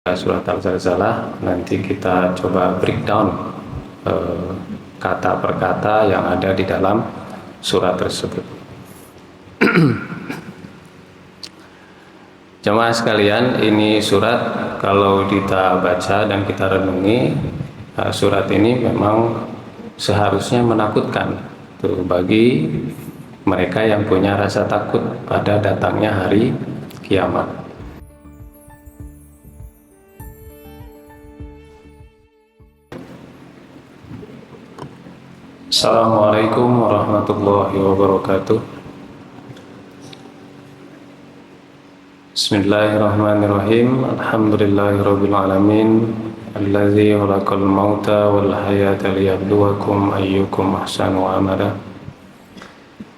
Surat Al-Zalzalah, nanti kita coba breakdown kata per kata yang ada di dalam surat tersebut. Jemaah sekalian, ini surat kalau kita baca dan kita renungi, surat ini memang seharusnya menakutkan tuh, bagi mereka yang punya rasa takut pada datangnya hari kiamat. Assalamualaikum warahmatullahi wabarakatuh. Bismillahirrahmanirrahim. Alhamdulillahirabbil alamin. Allazi khalaqal mauta wal hayata liyabluwakum ayyukum ahsanu amala.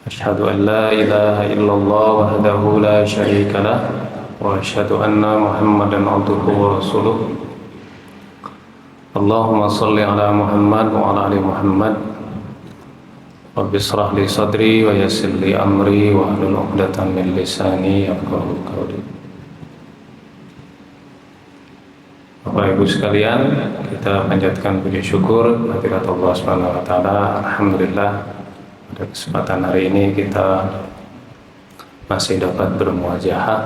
Asyhadu an la ilaha illallah wahdahu la syarika lah wa asyhadu anna Muhammadan abduhu wa rasuluh. Allahumma shalli ala Muhammad wa ala ali Muhammad. Rabbi shrah li sadri wa yassir li amri wa hlul 'uqdatam min lisani yafqahu qawli. Bapak Ibu sekalian, kita panjatkan puji syukur kehadirat Allah Subhanahu wa taala. Alhamdulillah, pada kesempatan hari ini kita masih dapat bermuajahah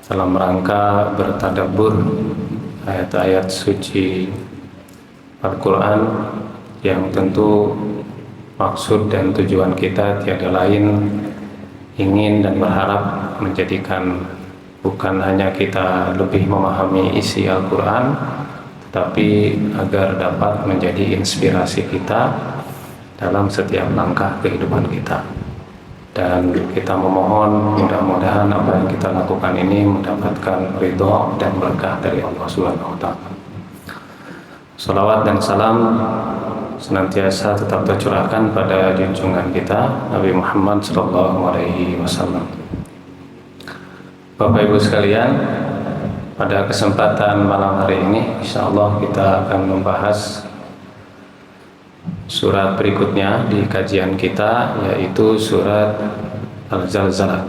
dalam rangka bertadabbur ayat-ayat suci Al-Qur'an yang tentu maksud dan tujuan kita tiada lain ingin dan berharap menjadikan bukan hanya kita lebih memahami isi Al-Quran, tetapi agar dapat menjadi inspirasi kita dalam setiap langkah kehidupan kita. Dan kita memohon mudah-mudahan apa yang kita lakukan ini mendapatkan ridho dan berkah dari Allah Subhanahu wa taala. Salawat dan salam senantiasa tetap tercurahkan pada junjungan kita Nabi Muhammad SAW. Bapak Ibu sekalian, pada kesempatan malam hari ini insyaallah kita akan membahas surat berikutnya di kajian kita, yaitu surat Al-Zalzalah.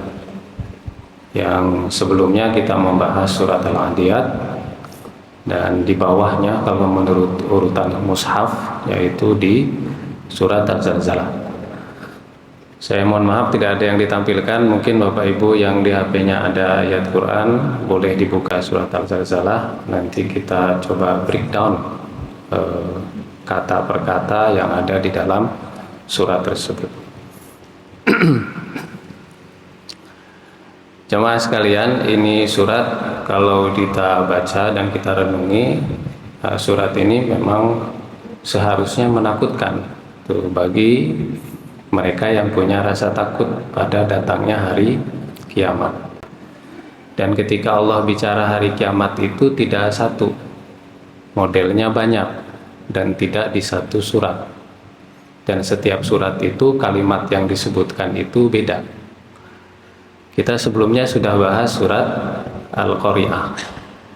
Yang sebelumnya kita membahas surat Al-Adiyat, dan di bawahnya kalau menurut urutan mushaf yaitu di surat Al-Zalzalah. Saya mohon maaf tidak ada yang ditampilkan. Mungkin Bapak Ibu yang di HP-nya ada ayat Quran, boleh dibuka surat Al-Zalzalah. Nanti kita coba breakdown kata per kata yang ada di dalam surat tersebut. Jemaah sekalian, ini surat kalau kita baca dan kita renungi, surat ini memang seharusnya menakutkan tuh, bagi mereka yang punya rasa takut pada datangnya hari kiamat. Dan ketika Allah bicara hari kiamat itu tidak satu, modelnya banyak dan tidak di satu surat. Dan setiap surat itu kalimat yang disebutkan itu beda. Kita sebelumnya sudah bahas surat Al-Qari'ah.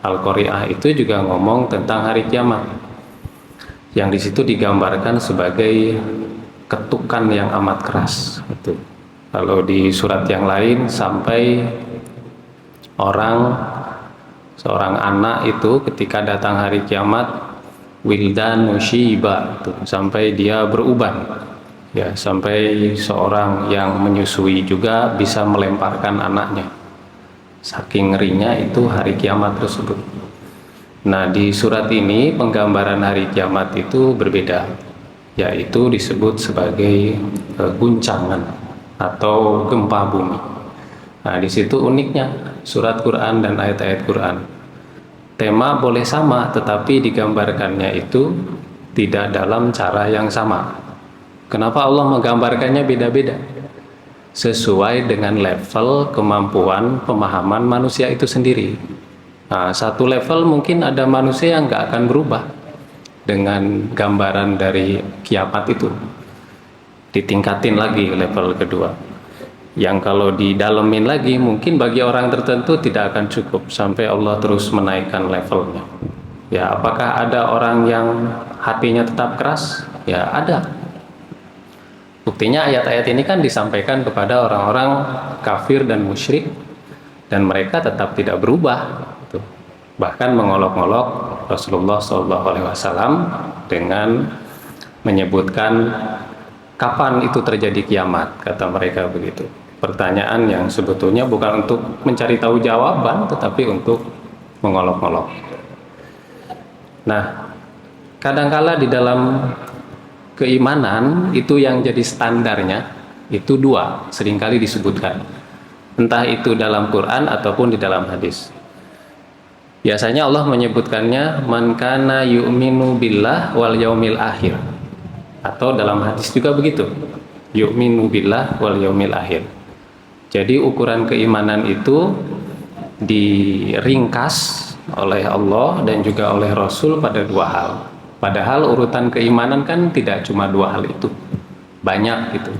Al-Qari'ah itu juga ngomong tentang hari kiamat, yang di situ digambarkan sebagai ketukan yang amat keras. Itu. Kalau di surat yang lain sampai seorang anak itu ketika datang hari kiamat, wildan musyiba, sampai dia beruban. Ya, sampai seorang yang menyusui juga bisa melemparkan anaknya. Saking ngerinya itu hari kiamat tersebut. Nah, di surat ini penggambaran hari kiamat itu berbeda, yaitu disebut sebagai guncangan atau gempa bumi. Nah, di situ uniknya surat Quran dan ayat-ayat Quran. Tema boleh sama, tetapi digambarkannya itu tidak dalam cara yang sama. Kenapa Allah menggambarkannya beda-beda? Sesuai dengan level kemampuan pemahaman manusia itu sendiri. Nah, satu level mungkin ada manusia yang nggak akan berubah dengan gambaran dari kiamat itu. Ditingkatin lagi level kedua. Yang kalau didalemin lagi mungkin bagi orang tertentu tidak akan cukup sampai Allah terus menaikkan levelnya. Ya, apakah ada orang yang hatinya tetap keras? Ya, ada. Buktinya ayat-ayat ini kan disampaikan kepada orang-orang kafir dan musyrik, dan mereka tetap tidak berubah. bahkan mengolok-olok Rasulullah SAW dengan menyebutkan kapan itu terjadi kiamat, kata mereka begitu. Pertanyaan yang sebetulnya bukan untuk mencari tahu jawaban, tetapi untuk mengolok-olok. Nah, kadangkala di dalam keimanan itu yang jadi standarnya itu dua, seringkali disebutkan, entah itu dalam Quran ataupun di dalam hadis. Biasanya Allah menyebutkannya man kana yu'minu billah wal yaumil akhir, atau dalam hadis juga begitu, yu'minu billah wal yaumil akhir. Jadi ukuran keimanan itu diringkas oleh Allah dan juga oleh Rasul pada dua hal. Padahal urutan keimanan kan tidak cuma dua hal itu, banyak gitu.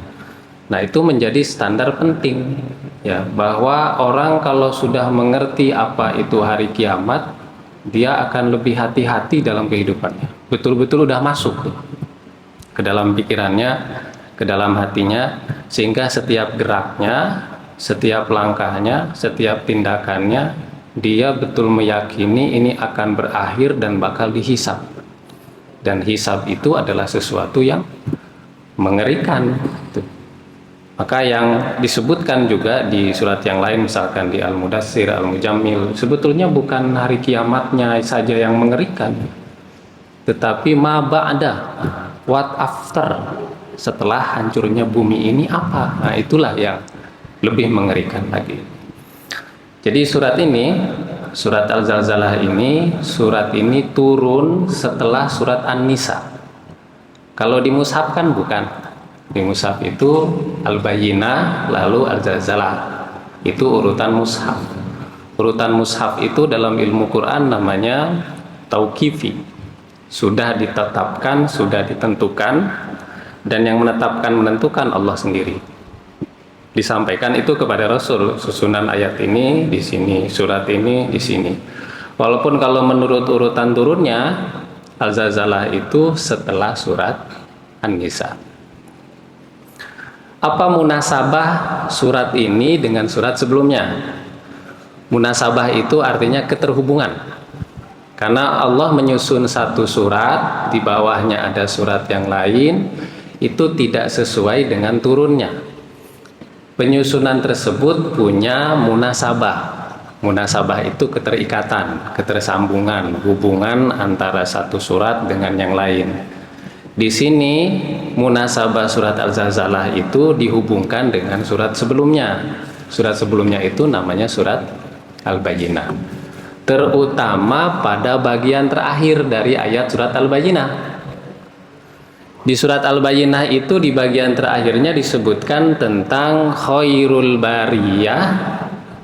Nah, itu menjadi standar penting ya, bahwa orang kalau sudah mengerti apa itu hari kiamat, dia akan lebih hati-hati dalam kehidupannya. Betul-betul udah masuk ke dalam pikirannya, ke dalam hatinya, sehingga setiap geraknya, setiap langkahnya, setiap tindakannya, dia betul meyakini ini akan berakhir dan bakal dihisab. Dan hisab itu adalah sesuatu yang mengerikan. Maka yang disebutkan juga di surat yang lain, misalkan di Al-Mudassir, Al-Mujammil, sebetulnya bukan hari kiamatnya saja yang mengerikan, tetapi ma ba'da, what after, setelah hancurnya bumi ini apa. Nah, itulah yang lebih mengerikan lagi. Jadi surat ini, surat Al-Zalzalah ini, surat ini turun setelah surat An-Nisa. Kalau di mushaf kan bukan. Di mushaf itu Al-Bayyinah lalu Al-Zalzalah. Itu urutan mushaf. Urutan mushaf itu dalam ilmu Quran namanya tauqifi. Sudah ditetapkan, sudah ditentukan, dan yang menentukan Allah sendiri. Disampaikan itu kepada Rasul, susunan ayat ini di sini, surat ini di sini. Walaupun kalau menurut urutan turunnya Al-Zalzalah itu setelah surat An-Nisa. Apa munasabah surat ini dengan surat sebelumnya? Munasabah itu artinya keterhubungan. Karena Allah menyusun satu surat, di bawahnya ada surat yang lain, itu tidak sesuai dengan turunnya. Penyusunan tersebut punya munasabah. Munasabah itu keterikatan, ketersambungan, hubungan antara satu surat dengan yang lain. Di sini munasabah surat Al-Zalzalah itu dihubungkan dengan surat sebelumnya. Surat sebelumnya itu namanya surat Al-Bayyinah. Terutama pada bagian terakhir dari ayat surat Al-Bayyinah. Di surat Al-Bayyinah itu di bagian terakhirnya disebutkan tentang khairul bariyah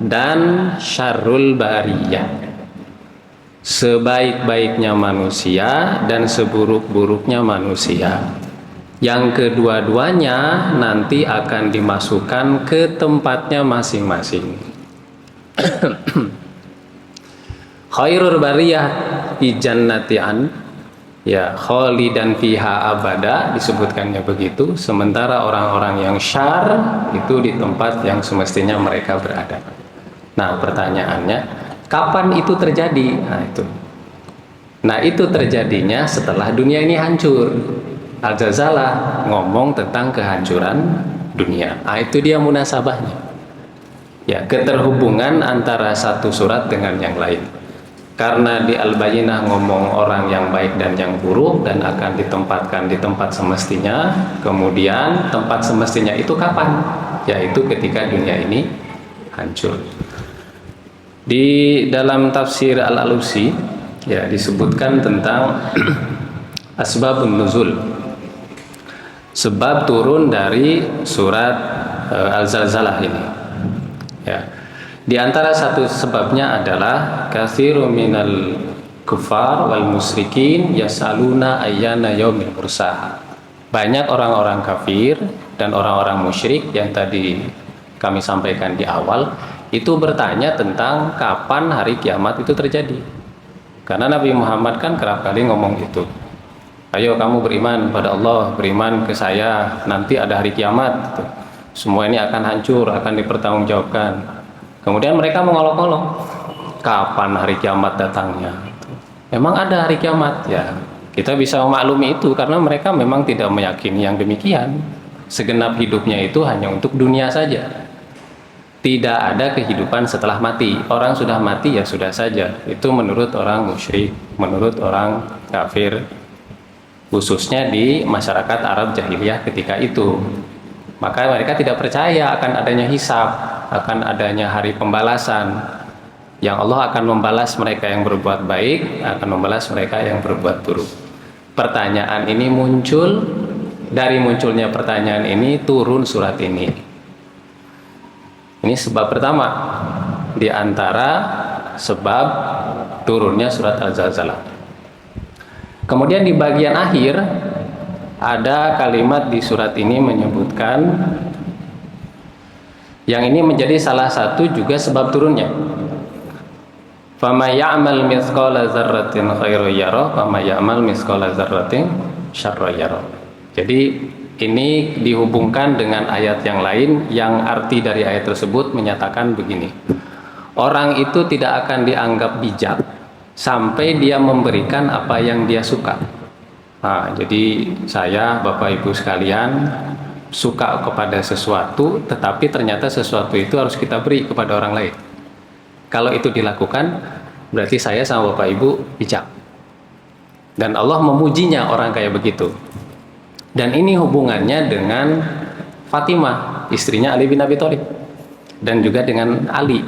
dan syarrul bariyah. Sebaik-baiknya manusia dan seburuk-buruknya manusia. Yang kedua-duanya nanti akan dimasukkan ke tempatnya masing-masing. Khairul bariyah fi jannati an, ya, khalidan fiha abada, disebutkannya begitu. Sementara orang-orang yang syar itu di tempat yang semestinya mereka berada. Nah, pertanyaannya, kapan itu terjadi? Nah itu terjadinya setelah dunia ini hancur. Al-Zalzalah ngomong tentang kehancuran dunia. Nah, itu dia munasabahnya. Ya, keterhubungan antara satu surat dengan yang lain. Karena di Al-Bayyinah ngomong orang yang baik dan yang buruk dan akan ditempatkan di tempat semestinya. Kemudian tempat semestinya itu kapan? Yaitu ketika dunia ini hancur. Di dalam tafsir Al-Alusi ya disebutkan tentang asbabun nuzul, sebab turun dari surat Al-Zalzalah ini. Ya. Di antara satu sebabnya adalah katsirun minal kufar wal musyrikin yasaluna ayyana yaumil mursaha. Banyak orang-orang kafir dan orang-orang musyrik yang tadi kami sampaikan di awal itu bertanya tentang kapan hari kiamat itu terjadi. Karena Nabi Muhammad kan kerap kali ngomong itu. Ayo kamu beriman pada Allah, beriman ke saya, nanti ada hari kiamat. Semua ini akan hancur, akan dipertanggungjawabkan. Kemudian mereka mengolok-olok. kapan hari kiamat datangnya. Memang ada hari kiamat ya. Kita bisa memaklumi itu karena mereka memang tidak meyakini yang demikian. Segenap hidupnya itu hanya untuk dunia saja. Tidak ada kehidupan setelah mati. Orang sudah mati ya sudah saja. Itu menurut orang musyrik, menurut orang kafir, khususnya di masyarakat Arab jahiliyah ketika itu. Maka mereka tidak percaya akan adanya hisab, akan adanya hari pembalasan, yang Allah akan membalas mereka yang berbuat baik, akan membalas mereka yang berbuat buruk. Pertanyaan ini muncul, dari munculnya pertanyaan ini turun surat ini. Ini sebab pertama di antara sebab turunnya surat Al-Zalzalah. Kemudian di bagian akhir ada kalimat di surat ini menyebutkan yang ini menjadi salah satu juga sebab turunnya. Fama ya'mal mithqala dzarratin khairan yarah, fama ya'mal mithqala dzarratin syarran yarah. Jadi ini dihubungkan dengan ayat yang lain yang arti dari ayat tersebut menyatakan begini. Orang itu tidak akan dianggap bijak sampai dia memberikan apa yang dia suka. Nah, jadi saya, Bapak Ibu sekalian, suka kepada sesuatu, tetapi ternyata sesuatu itu harus kita beri kepada orang lain. Kalau itu dilakukan, berarti saya sama Bapak Ibu bijak. Dan Allah memujinya orang kayak begitu. Dan ini hubungannya dengan Fatimah, istrinya Ali bin Abi Thalib, dan juga dengan Ali.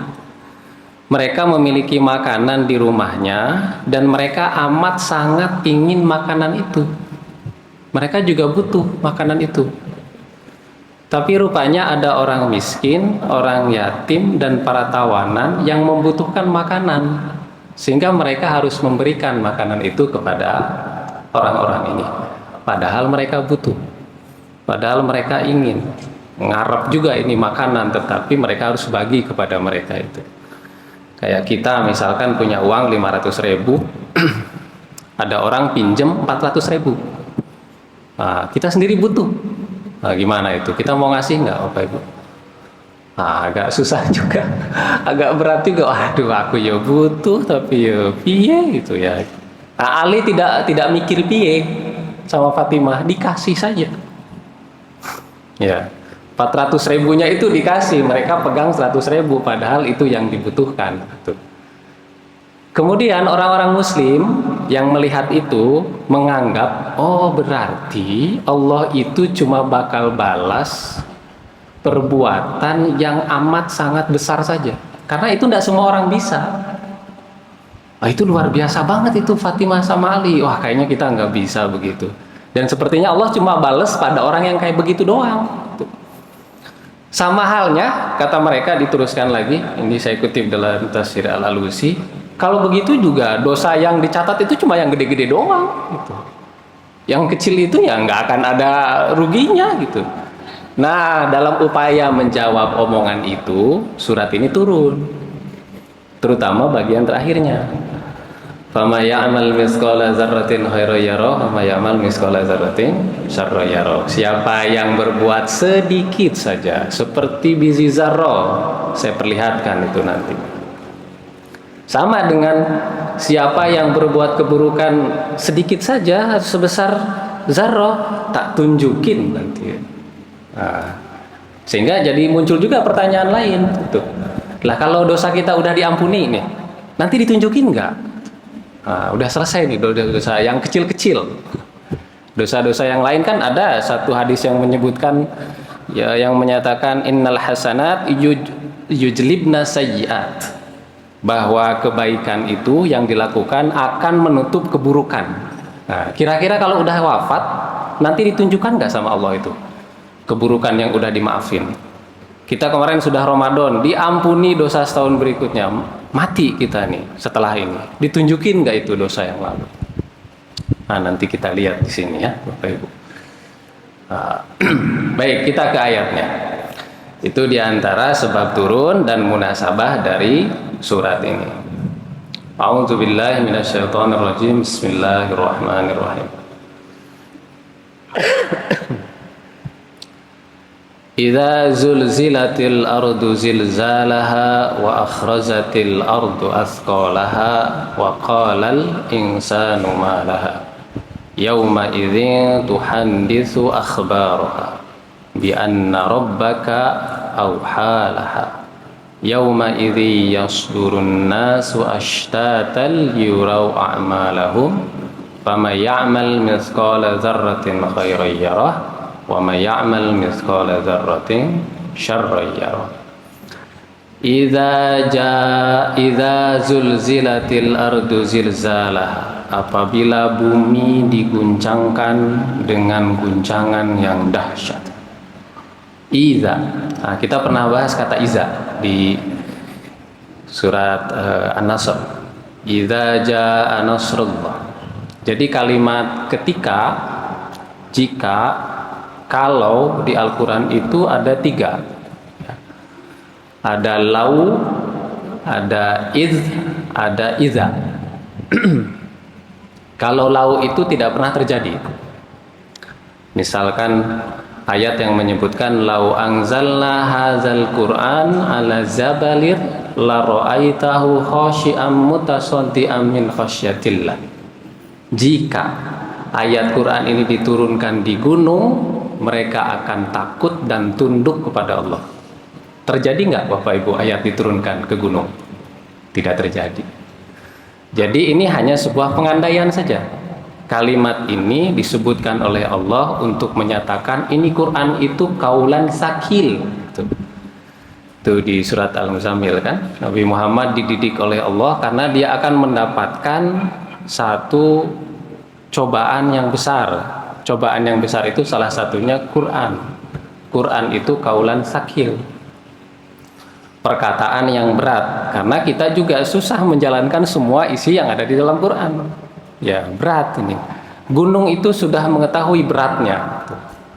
Mereka memiliki makanan di rumahnya dan mereka amat sangat ingin makanan itu. Mereka juga butuh makanan itu. Tapi rupanya ada orang miskin, orang yatim, dan para tawanan yang membutuhkan makanan, sehingga mereka harus memberikan makanan itu kepada orang-orang ini. Padahal mereka butuh, padahal mereka ingin, ngarep juga ini makanan, tetapi mereka harus bagi kepada mereka itu. Kayak kita misalkan punya uang 500.000, ada orang pinjem 400.000. Nah, kita sendiri butuh. Nah, gimana itu? Kita mau ngasih nggak, Bapak Ibu? Nah, agak susah juga, agak berat juga. Waduh, aku ya butuh, tapi ya piye gitu ya. Nah, Ali tidak mikir piye sama Fatimah, dikasih saja. Ya, 400.000-nya itu dikasih, mereka pegang 100.000, padahal itu yang dibutuhkan. Kemudian orang-orang Muslim yang melihat itu menganggap, oh berarti Allah itu cuma bakal balas perbuatan yang amat sangat besar saja, karena itu tidak semua orang bisa. Wah, itu luar biasa banget itu Fatimah sama Ali. Wah, kayaknya kita nggak bisa begitu. Dan sepertinya Allah cuma bales pada orang yang kayak begitu doang. Sama halnya, kata mereka, diteruskan lagi, ini saya kutip dalam Tafsir Al-Alusi, kalau begitu juga dosa yang dicatat itu cuma yang gede-gede doang gitu. Yang kecil itu ya nggak akan ada ruginya gitu. Nah, dalam upaya menjawab omongan itu, surat ini turun, terutama bagian terakhirnya. Fama ya'mal mithqala dzarratin khairan yarah, wa may ya'mal mithqala dzarratin syarran yarah. Siapa yang berbuat sedikit saja seperti biji zarrah, saya perlihatkan itu nanti. Sama dengan siapa yang berbuat keburukan sedikit saja sebesar zarrah, tak tunjukin nanti. Nah, sehingga jadi muncul juga pertanyaan lain gitu. Lah kalau dosa kita udah diampuni nih, nanti ditunjukin nggak? Nah, udah selesai nih dosa yang kecil-kecil. Dosa-dosa yang lain kan ada satu hadis yang menyebutkan ya, yang menyatakan innal hasanat yujlibna sayyiat, bahwa kebaikan itu yang dilakukan akan menutup keburukan. Nah, kira-kira kalau udah wafat nanti ditunjukkan nggak sama Allah itu keburukan yang udah dimaafin? Kita kemarin sudah Ramadan, diampuni dosa setahun berikutnya, mati kita nih setelah ini, ditunjukin nggak itu dosa yang lalu? Nah, nanti kita lihat di sini ya, Bapak Ibu. Baik, kita ke ayatnya. Itu diantara sebab turun dan munasabah dari surat ini. A'udzubillahi minasyaitonirrajim. Bismillahirrahmanirrahim. Idza zulzilatil ardu zilzalaha wa akhrajatil ardu athqalaha wa qalal insanu ma laha yauma idzin tuhadditsu akhbaraha bi anna rabbaka awhalaha yauma idzi yasdurun nasu ashtatan yurau a'malahum faman ya'mal mithqala dzarratin khairan yarah wa may ya'mal mithqala dzarratin syarran yarah. Idza zulzilatil ardu zilzalaha, apabila bumi diguncangkan dengan guncangan yang dahsyat. Idza, nah, kita pernah bahas kata iza di surat An-Nasr. Idza jaa nasrullah. Jadi kalimat ketika, jika, kalau di Al-Quran itu ada 3. Ada lau, ada idz, ada iza. Kalau lau itu tidak pernah terjadi. Misalkan ayat yang menyebutkan lau anzalna hadzal Qur'an ala zabalir la ra'aitahu khashi'an mutasaddian min khasyatillah. Jika ayat Quran ini diturunkan di gunung, mereka akan takut dan tunduk kepada Allah. Terjadi nggak Bapak Ibu ayat diturunkan ke gunung? Tidak terjadi. Jadi ini hanya sebuah pengandaian saja. Kalimat ini disebutkan oleh Allah untuk menyatakan ini Quran itu kaulan sakil. Itu di surat Al-Muzammil kan. Nabi Muhammad dididik oleh Allah karena dia akan mendapatkan satu cobaan yang besar. Cobaan yang besar itu salah satunya Quran. Quran itu kaulan sakil, perkataan yang berat, karena kita juga susah menjalankan semua isi yang ada di dalam Quran. Ya, berat ini. Gunung itu sudah mengetahui beratnya,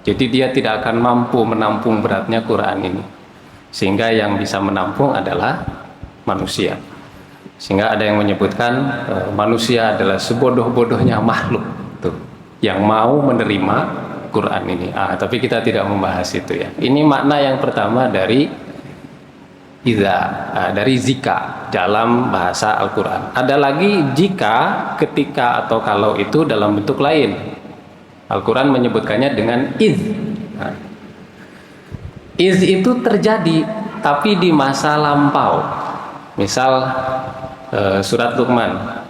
jadi dia tidak akan mampu menampung beratnya Quran ini, sehingga yang bisa menampung adalah manusia. Sehingga ada yang menyebutkan manusia adalah sebodoh-bodohnya makhluk tuh, yang mau menerima Quran ini. Tapi kita tidak membahas itu ya. Ini makna yang pertama dari idza, dari zika dalam bahasa Al-Quran. Ada lagi jika, ketika, atau kalau itu dalam bentuk lain. Al-Quran menyebutkannya dengan iz. Iz itu terjadi tapi di masa lampau. Misal surat Luqman,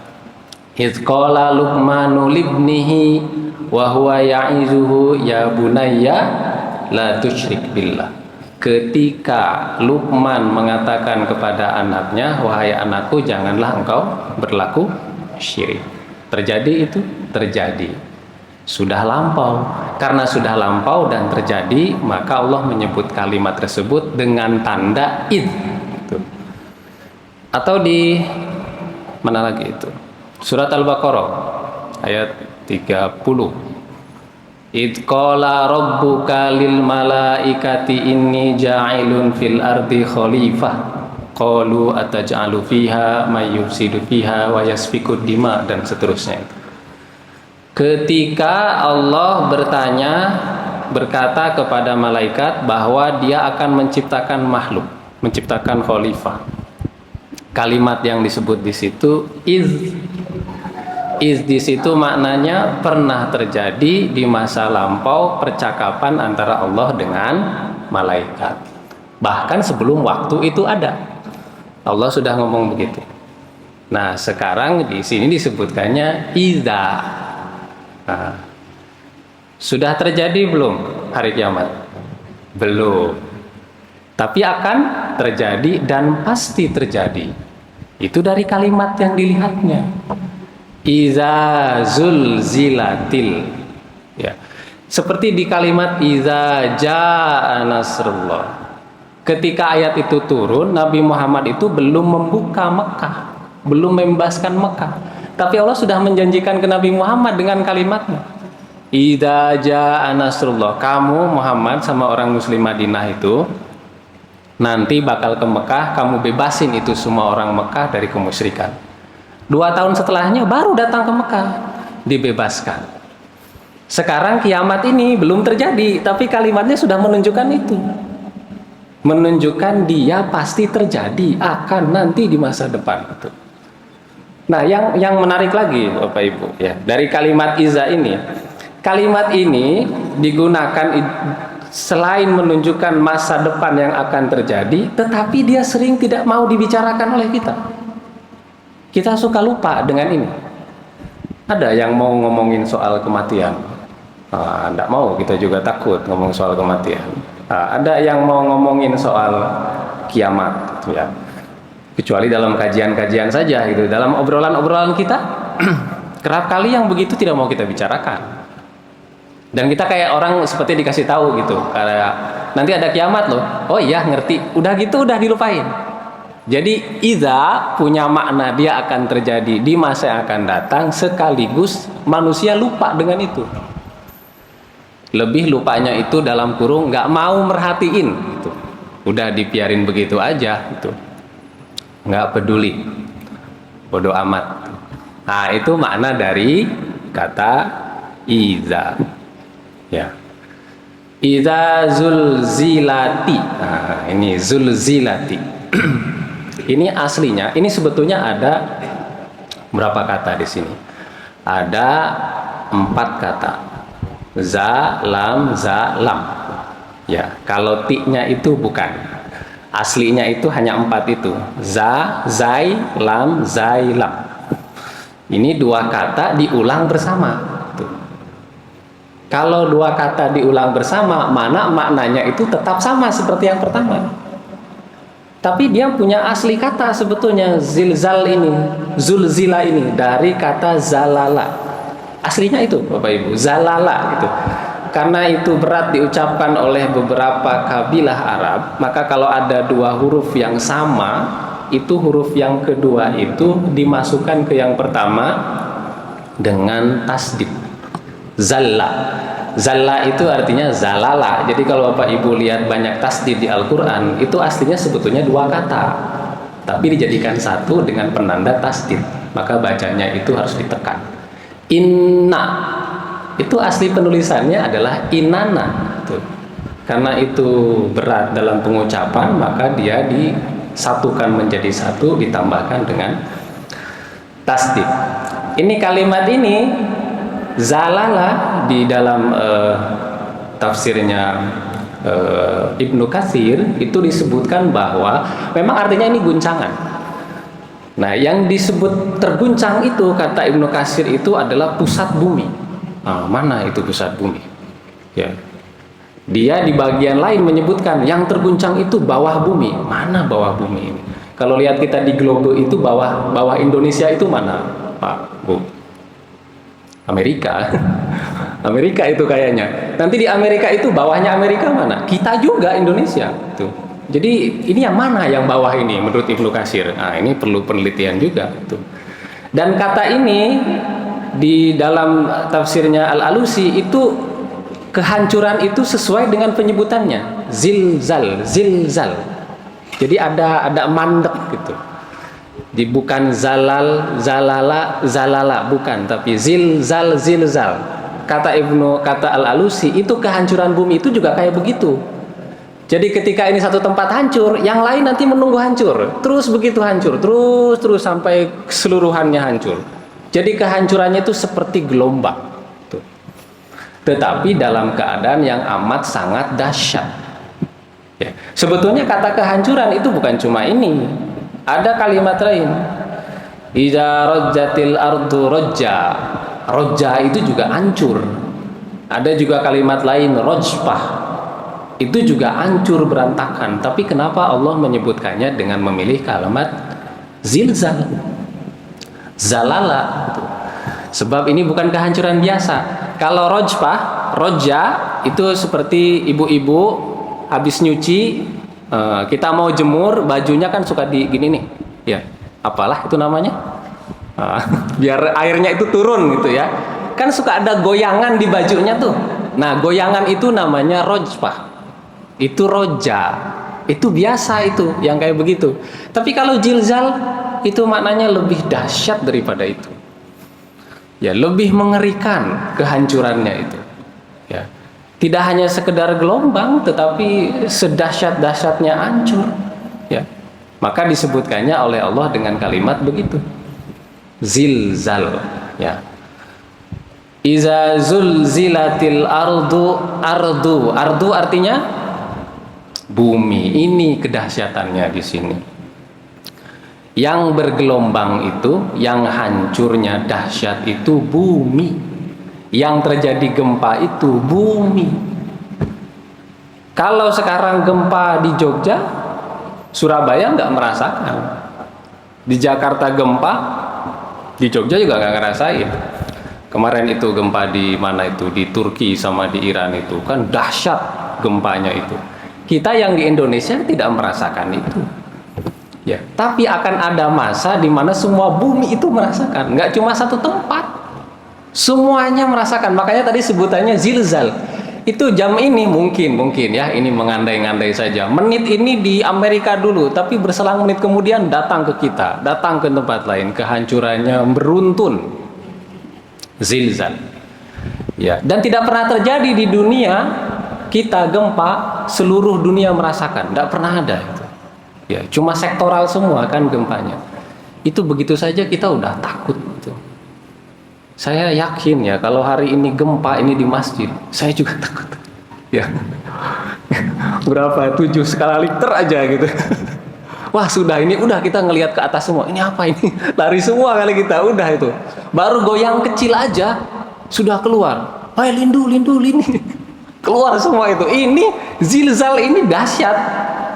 idz qala Luqmanu libnihi wa huwa ya'izuhu ya bunayya la tusyrik billah. Ketika Luqman mengatakan kepada anaknya, wahai anakku, janganlah engkau berlaku syirik. Terjadi itu? Terjadi. Sudah lampau. Karena sudah lampau dan terjadi, maka Allah menyebut kalimat tersebut dengan tanda id. Atau di mana lagi itu? Surat Al-Baqarah ayat 30. Idz qala rabbuka lil malaikati inni ja'ilun fil ardi khalifah qalu ataj'alu fiha may yufsidu fiha wa yasfiku dima, dan seterusnya. Ketika Allah berkata kepada malaikat bahwa dia akan menciptakan makhluk, menciptakan khalifah. Kalimat yang disebut di situ iz di situ maknanya pernah terjadi di masa lampau percakapan antara Allah dengan malaikat. Bahkan sebelum waktu itu ada. Allah sudah ngomong begitu. Nah, sekarang di sini disebutkannya iza. Nah, sudah terjadi belum hari kiamat? Belum. Tapi akan terjadi dan pasti terjadi. Itu dari kalimat yang dilihatnya. Iza zulzilatil, ya, seperti di kalimat iza jaa nasrullah. Ketika ayat itu turun, Nabi Muhammad itu belum membuka Mekah, belum membebaskan Mekah, tapi Allah sudah menjanjikan ke Nabi Muhammad dengan kalimatnya, iza jaa nasrullah, kamu Muhammad sama orang muslim Madinah itu nanti bakal ke Mekah, kamu bebasin itu semua orang Mekah dari kemusyrikan. 2 tahun setelahnya baru datang ke Mekah, dibebaskan. Sekarang kiamat ini belum terjadi, tapi kalimatnya sudah menunjukkan itu. Menunjukkan dia pasti terjadi, akan nanti di masa depan. Nah, yang menarik lagi Bapak Ibu ya, dari kalimat iza ini. Kalimat ini digunakan selain menunjukkan masa depan yang akan terjadi, tetapi dia sering tidak mau dibicarakan oleh kita. Kita suka lupa dengan ini. Ada yang mau ngomongin soal kematian, tidak mau, kita juga takut ngomong soal kematian. Ada yang mau ngomongin soal kiamat, ya. Kecuali dalam kajian-kajian saja, gitu. Dalam obrolan-obrolan kita, kerap kali yang begitu tidak mau kita bicarakan. Dan kita kayak orang seperti dikasih tahu gitu, kayak nanti ada kiamat loh. Oh iya, ngerti. Udah gitu udah dilupain. Jadi iza punya makna dia akan terjadi di masa yang akan datang, sekaligus manusia lupa dengan itu. Lebih lupanya itu dalam kurung nggak mau merhatiin gitu. Udah dibiarin begitu aja gitu. Nggak peduli. Bodoh amat. Nah, itu makna dari kata iza. Ya, iza zulzilati. Nah, ini zulzilati. Ini aslinya, ini sebetulnya ada berapa kata di sini? Ada 4 kata. Za, lam, za, lam. Ya, kalau ti-nya itu bukan. Aslinya itu hanya 4 itu. Za, zai, lam, zai, lam. Ini 2 kata diulang bersama. Kalau 2 kata diulang bersama, mana maknanya itu tetap sama seperti yang pertama. Tapi dia punya asli kata sebetulnya, zilzal ini, zulzila ini, dari kata zalala. Aslinya itu Bapak Ibu, zalala itu. Karena itu berat diucapkan oleh beberapa kabilah Arab, maka kalau ada 2 huruf yang sama, itu huruf yang kedua itu dimasukkan ke yang pertama dengan tasdid. Zalla. Zalla itu artinya zalala. Jadi kalau Bapak Ibu lihat banyak tasdid di Al-Quran, itu aslinya sebetulnya 2 kata, tapi dijadikan satu dengan penanda tasdid. Maka bacanya itu harus ditekan. Inna. Itu asli penulisannya adalah inana. Karena itu berat dalam pengucapan, maka dia disatukan menjadi satu, ditambahkan dengan tasdid. Ini kalimat ini zalala di dalam tafsirnya Ibnu Katsir itu disebutkan bahwa memang artinya ini guncangan. Nah, yang disebut terguncang itu kata Ibnu Katsir itu adalah pusat bumi. Nah, mana itu pusat bumi? Ya. Dia di bagian lain menyebutkan yang terguncang itu bawah bumi. Mana bawah bumi ini? Kalau lihat kita di globe itu bawah Indonesia itu mana, Pak, Bu? Amerika. Amerika itu kayaknya. Nanti di Amerika itu bawahnya Amerika mana? Kita juga Indonesia. Tuh. Jadi ini yang mana yang bawah ini menurut Ibnu Katsir? Nah, ini perlu penelitian juga. Tuh. Dan kata ini di dalam tafsirnya Al-Alusi itu kehancuran itu sesuai dengan penyebutannya. Zilzal, zilzal. Jadi ada mandek gitu. Bukan zalal, zalala, zalala, bukan, tapi zilzal, zilzal. Kata Al-Alusi itu kehancuran bumi itu juga kayak begitu. Jadi ketika ini satu tempat hancur, yang lain nanti menunggu hancur. Terus begitu hancur, terus sampai keseluruhannya hancur. Jadi kehancurannya itu seperti gelombang. Tuh. Tetapi dalam keadaan yang amat sangat dahsyat. Ya. Sebetulnya kata kehancuran itu bukan cuma ini. Ada kalimat lain. Idza rajjatil ardu rajja. Rajja itu juga hancur. Ada juga kalimat lain rajfah. Itu juga hancur berantakan. Tapi kenapa Allah menyebutkannya dengan memilih kalimat zilzal, zalala? Sebab ini bukan kehancuran biasa. Kalau rajfah, rajja itu seperti ibu-ibu habis nyuci, kita mau jemur, bajunya kan suka di gini nih, ya, apalah itu namanya, biar airnya itu turun gitu ya, kan suka ada goyangan di bajunya tuh. Nah, goyangan itu namanya rojfah, itu roja, itu biasa itu yang kayak begitu. Tapi kalau jilzal itu maknanya lebih dahsyat daripada itu. Ya, lebih mengerikan kehancurannya itu. Ya. Tidak hanya sekedar gelombang, tetapi sedahsyat-dahsyatnya hancur. Ya. Maka disebutkannya oleh Allah dengan kalimat begitu. Zilzal. Ya. Iza zulzilatil ardu. Ardu artinya bumi. Ini kedahsyatannya di sini. Yang bergelombang itu, yang hancurnya dahsyat itu bumi. Yang terjadi gempa itu bumi. Kalau sekarang gempa di Jogja, Surabaya nggak merasakan. Di Jakarta gempa, di Jogja juga nggak ngerasain. Kemarin itu gempa di mana itu, di Turki sama di Iran itu kan dahsyat gempanya itu. Kita yang di Indonesia tidak merasakan itu. Ya, tapi akan ada masa di mana semua bumi itu merasakan, nggak cuma satu tempat. Semuanya merasakan. Makanya tadi sebutannya zilzal. Itu jam ini mungkin ya, ini mengandai-andai saja. Menit ini di Amerika dulu, tapi berselang menit kemudian datang ke kita, datang ke tempat lain, kehancurannya beruntun. Zilzal. Ya, dan tidak pernah terjadi di dunia kita gempa seluruh dunia merasakan, tidak pernah ada itu. Ya, cuma sektoral semua kan gempanya. Itu begitu saja kita udah takut gitu. Saya yakin ya kalau hari ini gempa ini di masjid, saya juga takut. Ya, berapa 7 skala Richter aja gitu. Wah sudah ini udah kita ngelihat ke atas semua. Ini apa ini? Lari semua kali kita udah itu. Baru goyang kecil aja sudah keluar. Wah lindu. Keluar semua itu. Ini zilzal ini dahsyat.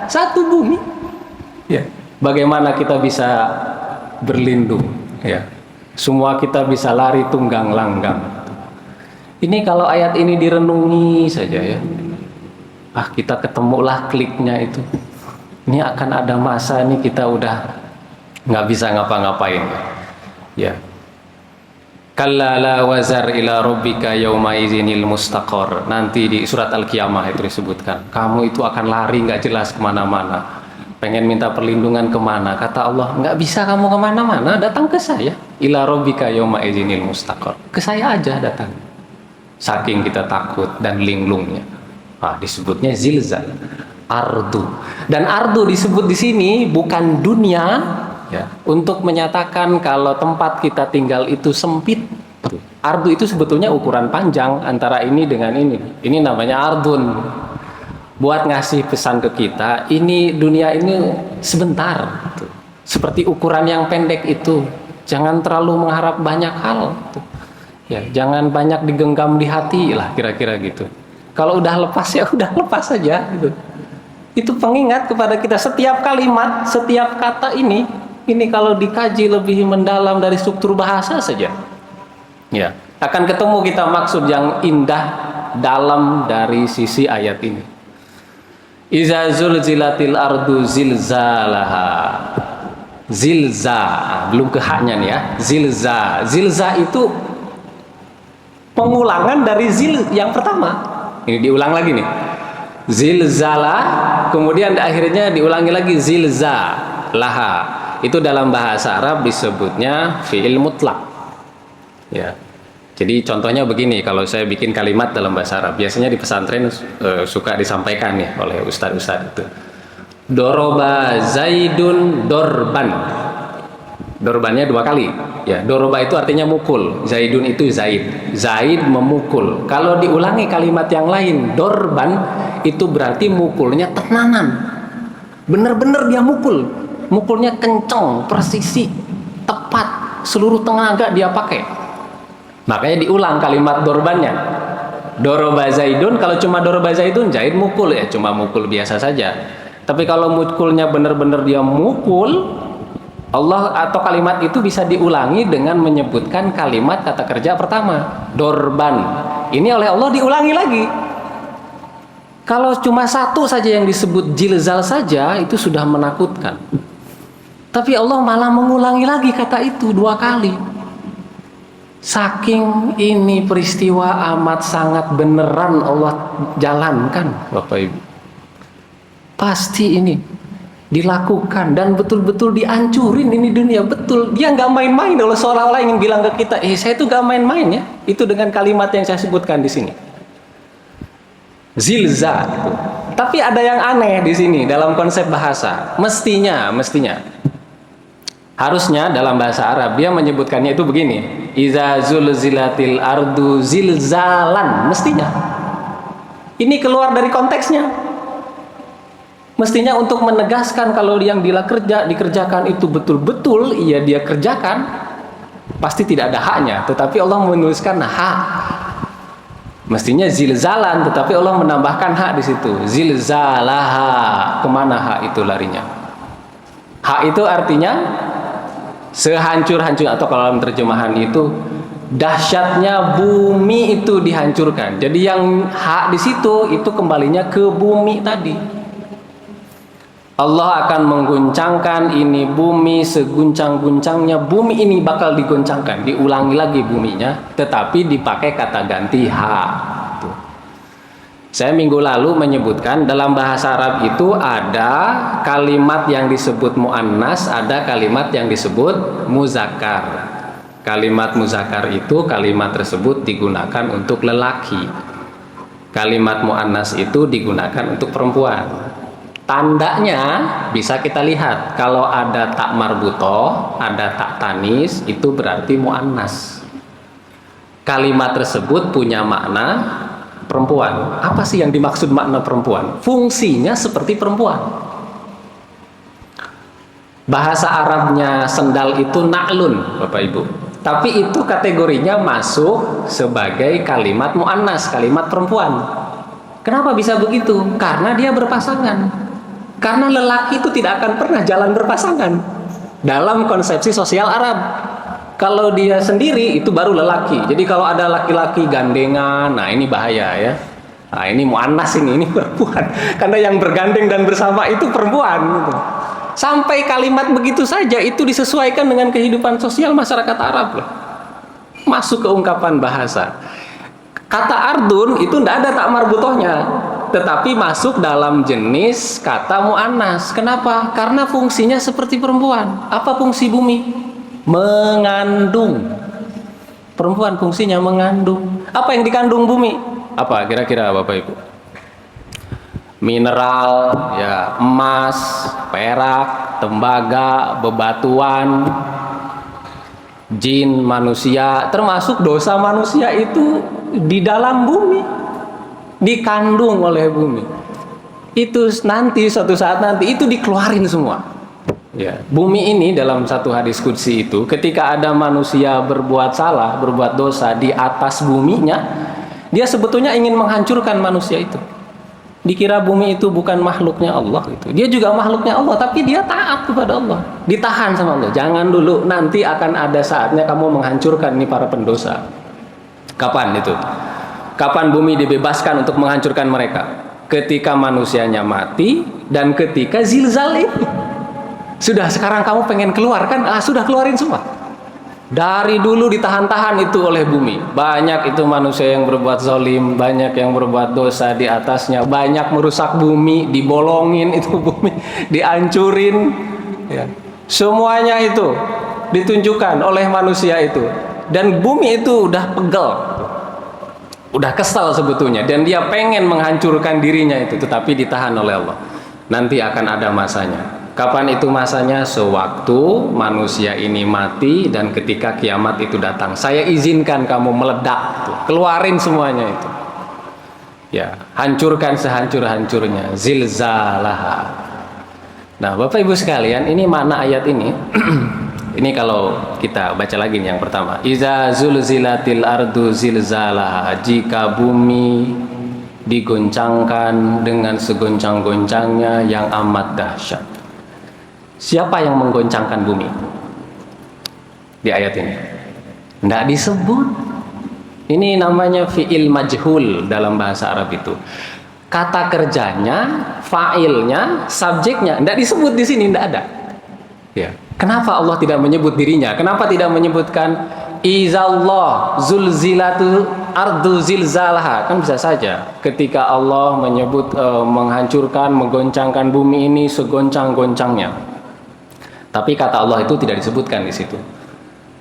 Satu bumi. Ya, bagaimana kita bisa berlindung? Ya. Semua kita bisa lari tunggang langgang. Ini kalau ayat ini direnungi saja ya. Kita ketemulah kliknya itu. Ini akan ada masa ini kita udah nggak bisa ngapa-ngapain. Ya. Kalla la wazar ila rabbika yauma idzinil mustaqar. Nanti di surat Al-Qiyamah itu disebutkan. Kamu itu akan lari nggak jelas kemana-mana. Pengen minta perlindungan kemana? Kata Allah, nggak bisa kamu kemana-mana, datang ke saya. Ila rabbika yauma idzinil mustaqar. Ke saya aja datang. Saking kita takut dan linglungnya. Disebutnya zilzal. Ardu. Dan ardu disebut di sini bukan dunia, ya, untuk menyatakan kalau tempat kita tinggal itu sempit. Ardu itu sebetulnya ukuran panjang antara ini dengan ini. Ini namanya ardun. Buat ngasih pesan ke kita, ini dunia ini sebentar gitu. Seperti ukuran yang pendek itu, jangan terlalu mengharap banyak hal gitu. Ya, jangan banyak digenggam di hati lah kira-kira gitu. Kalau udah lepas ya udah lepas saja gitu. Itu pengingat kepada kita setiap kalimat, setiap kata ini kalau dikaji lebih mendalam dari struktur bahasa saja. Ya, akan ketemu kita maksud yang indah dalam dari sisi ayat ini. Iza zulzilatil ardu zilzalaha. Zilza, belum ke haknya nih ya. Zilza itu pengulangan dari zil yang pertama. Ini diulang lagi nih. Zilzala, kemudian akhirnya diulangi lagi zilza laha. Itu dalam bahasa Arab disebutnya fi'il mutlak. Ya. Jadi contohnya begini, kalau saya bikin kalimat dalam bahasa Arab, biasanya di pesantren suka disampaikan ya oleh ustadz-ustadz itu. Doroba Zaidun dorban. Dorbannya 2 kali. Ya, doroba itu artinya mukul. Zaidun itu Zaid. Zaid memukul. Kalau diulangi kalimat yang lain, dorban itu berarti mukulnya tenanan. Bener-bener dia mukul. Mukulnya kenceng, presisi, tepat, seluruh tenaga dia pakai. Makanya diulang kalimat dorbannya. Doroba Zaidun, kalau cuma doroba Zaidun, Zaid mukul ya, cuma mukul biasa saja. Tapi kalau mukulnya benar-benar dia mukul, Allah atau kalimat itu bisa diulangi dengan menyebutkan kalimat kata kerja pertama, dorban. Ini oleh Allah diulangi lagi. Kalau cuma satu saja yang disebut jilzal saja, itu sudah menakutkan. Tapi Allah malah mengulangi lagi kata itu 2 kali. Saking ini peristiwa amat sangat beneran Allah jalankan, Bapak Ibu. Pasti ini dilakukan dan betul-betul dihancurin ini dunia. Betul, dia nggak main-main. Kalau seolah-olah ingin bilang ke kita, saya itu nggak main-main ya. Itu dengan kalimat yang saya sebutkan di sini, zilzal itu. Tapi ada yang aneh di sini dalam konsep bahasa. Mestinya harusnya dalam bahasa Arab dia menyebutkannya itu begini, iza zulzilatil ardu zilzalan. Mestinya ini keluar dari konteksnya. Mestinya untuk menegaskan kalau yang dikerjakan itu betul-betul iya dia kerjakan, pasti tidak ada haknya. Tetapi Allah menuliskan hak. Mestinya zilzalan, tetapi Allah menambahkan hak di situ. Zilzalaha, kemana hak itu larinya? Hak itu artinya sehancur-hancur, atau kalau dalam terjemahan itu dahsyatnya bumi itu dihancurkan. Jadi yang hak di situ itu kembalinya ke bumi tadi. Allah akan mengguncangkan ini bumi seguncang-guncangnya. Bumi ini bakal digoncangkan, diulangi lagi buminya, tetapi dipakai kata ganti ha. Tuh. Saya minggu lalu menyebutkan dalam bahasa Arab itu ada kalimat yang disebut muannas, ada kalimat yang disebut muzakkar. Kalimat muzakkar itu kalimat tersebut digunakan untuk lelaki. Kalimat muannas itu digunakan untuk perempuan. Tandanya bisa kita lihat, kalau ada tak marbutoh, ada tak tanis, itu berarti muannas. Kalimat tersebut punya makna perempuan. Apa sih yang dimaksud makna perempuan? Fungsinya seperti perempuan. Bahasa Arabnya sendal itu na'lun, Bapak Ibu. Tapi itu kategorinya masuk sebagai kalimat muannas, kalimat perempuan. Kenapa bisa begitu? Karena dia berpasangan. Karena lelaki itu tidak akan pernah jalan berpasangan dalam konsepsi sosial Arab. Kalau dia sendiri itu baru lelaki. Jadi kalau ada laki-laki gandengan, nah ini bahaya ya. Nah ini muannas, ini perempuan. Karena yang bergandeng dan bersama itu perempuan. Gitu. Sampai kalimat begitu saja itu disesuaikan dengan kehidupan sosial masyarakat Arab loh. Masuk ke ungkapan bahasa. Kata ardun itu tidak ada tak marbutohnya, tetapi masuk dalam jenis kata muannas. Kenapa? Karena fungsinya seperti perempuan. Apa fungsi bumi? Mengandung. Perempuan fungsinya mengandung. Apa yang dikandung bumi? Apa kira-kira Bapak Ibu? Mineral, ya, emas, perak, tembaga, bebatuan, jin, manusia, termasuk dosa manusia itu di dalam bumi, dikandung oleh bumi. Itu nanti suatu saat nanti itu dikeluarin semua. Ya, bumi ini dalam satu hadis qudsi itu ketika ada manusia berbuat salah, berbuat dosa di atas buminya, dia sebetulnya ingin menghancurkan manusia itu. Dikira bumi itu bukan makhluknya Allah gitu. Dia juga makhluknya Allah, tapi dia taat kepada Allah. Ditahan sama Allah. Jangan dulu, nanti akan ada saatnya kamu menghancurkan ini para pendosa. Kapan itu? Kapan bumi dibebaskan untuk menghancurkan mereka? Ketika manusianya mati dan ketika zilzal itu. Sudah, sekarang kamu pengen keluar kan? Sudah keluarin semua. Dari dulu ditahan-tahan itu oleh bumi. Banyak itu manusia yang berbuat zalim, banyak yang berbuat dosa di atasnya, banyak merusak bumi, dibolongin itu bumi, dihancurin. Ya. Semuanya itu ditunjukkan oleh manusia itu. Dan bumi itu udah pegel, udah kesal sebetulnya, dan dia pengen menghancurkan dirinya itu, tetapi ditahan oleh Allah. Nanti akan ada masanya. Kapan itu masanya? Sewaktu manusia ini mati dan ketika kiamat itu datang. Saya izinkan kamu meledak, keluarin semuanya itu. Ya, hancurkan sehancur-hancurnya. Zilzalaha. Nah, Bapak Ibu sekalian, ini makna ayat ini. Ini kalau kita baca lagi nih yang pertama. Iza zulzilatil ardu zilzalaha. Jika bumi digoncangkan dengan segoncang-goncangnya yang amat dahsyat. Siapa yang menggoncangkan bumi? Di ayat ini tidak disebut. Ini namanya fi'il majhul dalam bahasa Arab itu. Kata kerjanya, fa'ilnya, subjeknya tidak disebut di sini, tidak ada. Ya. Kenapa Allah tidak menyebut dirinya? Kenapa tidak menyebutkan izallah zulzilatu ardu zilzalaha, kan bisa saja ketika Allah menyebut menghancurkan, menggoncangkan bumi ini segoncang-goncangnya. Tapi kata Allah itu tidak disebutkan di situ.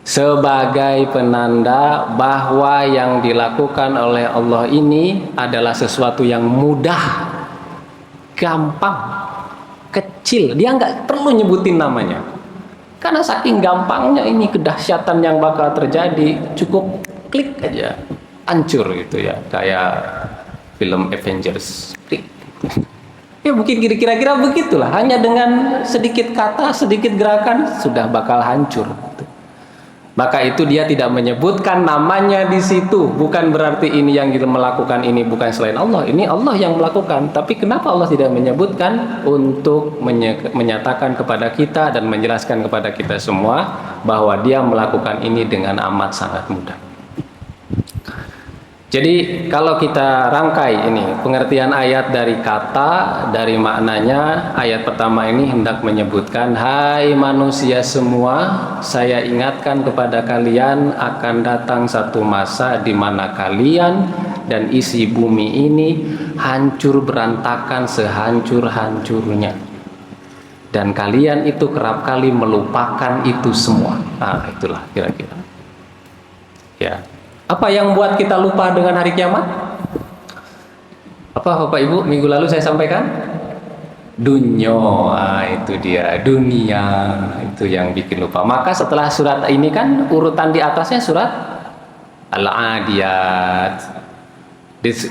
Sebagai penanda bahwa yang dilakukan oleh Allah ini adalah sesuatu yang mudah, gampang, kecil. Dia nggak perlu nyebutin namanya. Karena saking gampangnya ini kedahsyatan yang bakal terjadi, cukup klik aja, hancur gitu ya, kayak film Avengers, klik. Ya mungkin kira-kira begitulah, hanya dengan sedikit kata, sedikit gerakan sudah bakal hancur. Maka itu dia tidak menyebutkan namanya di situ, bukan berarti ini yang melakukan ini bukan selain Allah, ini Allah yang melakukan. Tapi kenapa Allah tidak menyebutkan? Untuk menyatakan kepada kita dan menjelaskan kepada kita semua bahwa dia melakukan ini dengan amat sangat mudah. Jadi kalau kita rangkai ini pengertian ayat dari kata, dari maknanya, ayat pertama ini hendak menyebutkan, hai manusia semua, saya ingatkan kepada kalian akan datang satu masa di mana kalian dan isi bumi ini hancur berantakan sehancur-hancurnya. Dan kalian itu kerap kali melupakan itu semua. Nah, itulah kira-kira. Ya. Apa yang buat kita lupa dengan hari kiamat? Apa Bapak Ibu minggu lalu saya sampaikan? Dunyo, itu dia, dunia, itu yang bikin lupa. Maka setelah surat ini kan urutan di atasnya surat Al-Adiyat.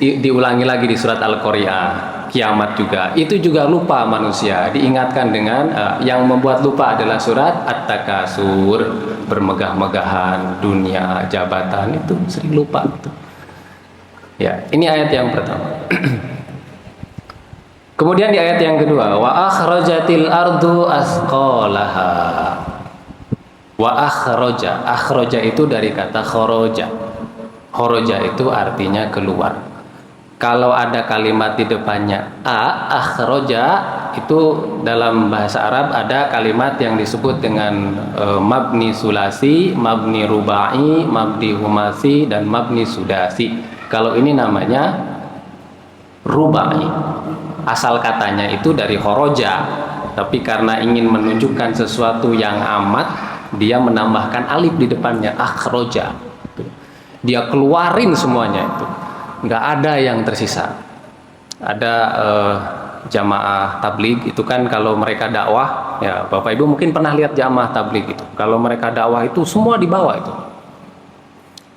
Diulangi lagi di surat Al-Qari'ah, kiamat juga. Itu juga lupa manusia. Diingatkan dengan yang membuat lupa adalah surat At-Takasur, bermegah-megahan, dunia, jabatan, itu sering lupa gitu. Ya, ini ayat yang pertama. Kemudian di ayat yang kedua, wa akhrajatil ardu asqalaha. Wa akhraja itu dari kata kharaja. Kharaja itu artinya keluar. Kalau ada kalimat di depannya akhraja, itu dalam bahasa Arab ada kalimat yang disebut dengan mabni sulasi, mabni rubai, mabni humasi, dan mabni sudasi. Kalau ini namanya rubai. Asal katanya itu dari kharaja, tapi karena ingin menunjukkan sesuatu yang amat, dia menambahkan alif di depannya, akhraja. Dia keluarin semuanya itu, nggak ada yang tersisa. Ada jamaah tabligh itu kan kalau mereka dakwah, ya Bapak Ibu mungkin pernah lihat jamaah tabligh itu. Kalau mereka dakwah itu semua dibawa itu.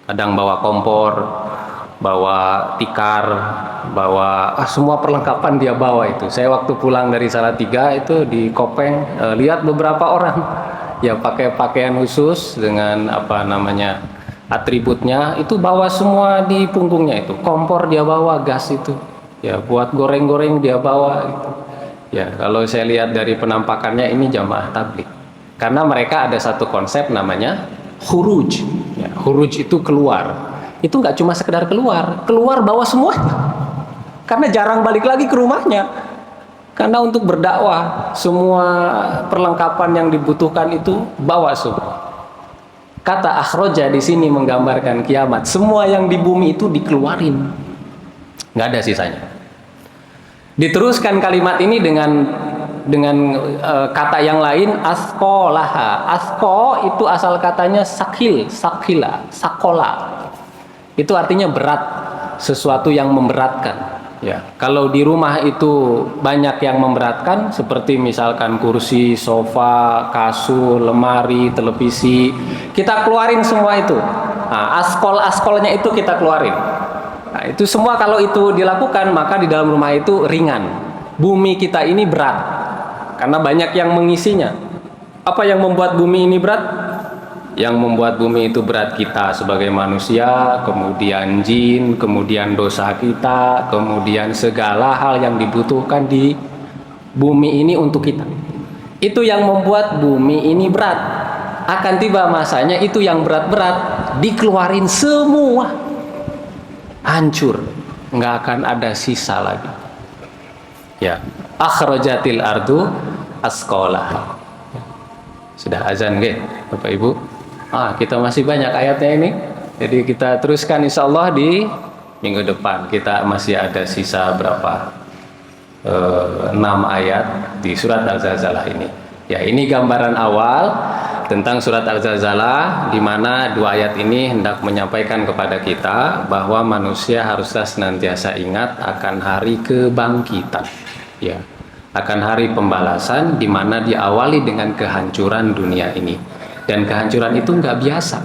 Kadang bawa kompor, bawa tikar, bawa semua perlengkapan dia bawa itu. Saya waktu pulang dari Salatiga itu di Kopeng lihat beberapa orang ya pakai pakaian khusus dengan apa namanya atributnya itu, bawa semua di punggungnya itu. Kompor dia bawa, gas itu ya buat goreng-goreng dia bawa gitu. Ya kalau saya lihat dari penampakannya ini jamaah tabligh, karena mereka ada satu konsep namanya khuruj ya, khuruj itu keluar. Itu nggak cuma sekedar keluar bawa semua, karena jarang balik lagi ke rumahnya. Karena untuk berdakwah semua perlengkapan yang dibutuhkan itu bawa semua. Kata akhroja di sini menggambarkan kiamat. Semua yang di bumi itu dikeluarin, nggak ada sisanya. Diteruskan kalimat ini dengan kata yang lain, asqolaha. Asqo itu asal katanya sakil, sakila, sakola. Itu artinya berat, sesuatu yang memberatkan. Ya, kalau di rumah itu banyak yang memberatkan, seperti misalkan kursi, sofa, kasur, lemari, televisi, kita keluarin semua itu. Nah, askol-askolnya itu kita keluarin. Nah, itu semua kalau itu dilakukan, maka di dalam rumah itu ringan. Bumi kita ini berat, karena banyak yang mengisinya. Apa yang membuat bumi ini berat? Yang membuat bumi itu berat kita sebagai manusia, kemudian jin, kemudian dosa kita, kemudian segala hal yang dibutuhkan di bumi ini untuk kita. Itu yang membuat bumi ini berat. Akan tiba masanya itu yang berat-berat dikeluarin semua, hancur, nggak akan ada sisa lagi. Ya, akhrajatil ardu asqalaha. Sudah azan nggih, Bapak Ibu? Kita masih banyak ayatnya ini. Jadi kita teruskan insya Allah di minggu depan. Kita masih ada sisa berapa? 6 ayat di surat Al-Zalzalah ini. Ya, ini gambaran awal tentang surat Al-Zalzalah, di mana 2 ayat ini hendak menyampaikan kepada kita bahwa manusia haruslah senantiasa ingat akan hari kebangkitan. Ya, akan hari pembalasan, di mana diawali dengan kehancuran dunia ini. Dan kehancuran itu nggak biasa,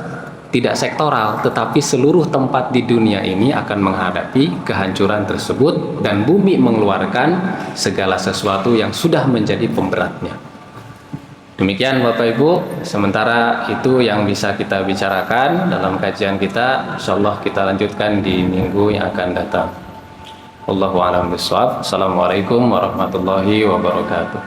tidak sektoral, tetapi seluruh tempat di dunia ini akan menghadapi kehancuran tersebut, dan bumi mengeluarkan segala sesuatu yang sudah menjadi pemberatnya. Demikian Bapak Ibu, sementara itu yang bisa kita bicarakan dalam kajian kita. Insyaallah kita lanjutkan di minggu yang akan datang. Wallahu a'lam bishawab. Assalamualaikum warahmatullahi wabarakatuh.